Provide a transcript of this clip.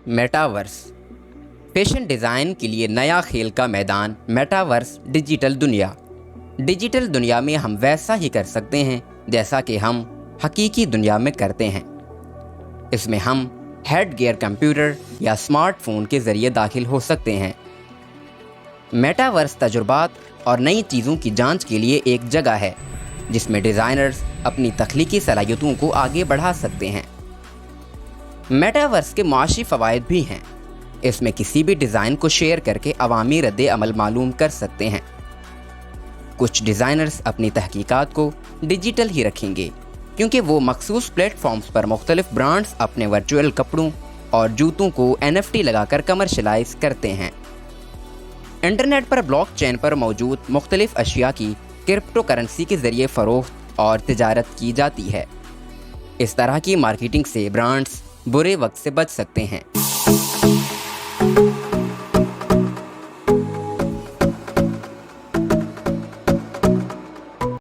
Metaverse fashion design के लिए नया खेल का मैदान। मेटावर्स डिजिटल दुनिया में हम वैसा ही कर सकते हैं जैसा कि हम हकीकी दुनिया में करते हैं। इसमें हम हेड गियर कंप्यूटर या स्मार्टफोन के ज़रिए दाखिल हो सकते हैं। मेटावर्स तजुर्बात और नई चीज़ों की जांच के लिए एक जगह है जिसमें डिज़ाइनर्स अपनी तख्लीकी सलाहियतों को आगे बढ़ा सकते हैं। मेटावर्स के मुआशी फ़वाइद भी हैं। इसमें किसी भी डिज़ाइन को शेयर करके अवामी रद्द अमल मालूम कर सकते हैं। कुछ डिज़ाइनर्स अपनी तहकीकात को डिजिटल ही रखेंगे क्योंकि वो मखसूस प्लेटफॉर्म्स पर मुख्तलिफ ब्रांड्स अपने वर्चुअल कपड़ों और जूतों को NFT लगाकर कमर्शलाइज करते हैं। इंटरनेट पर ब्लॉकचेन पर मौजूद मुख्तलिफ अशिया की क्रिप्टो करेंसी के ज़रिए फ़रोख्त और तिजारत की जाती है। इस तरह की मार्केटिंग से ब्रांड्स बुरे वक्त से बच सकते हैं।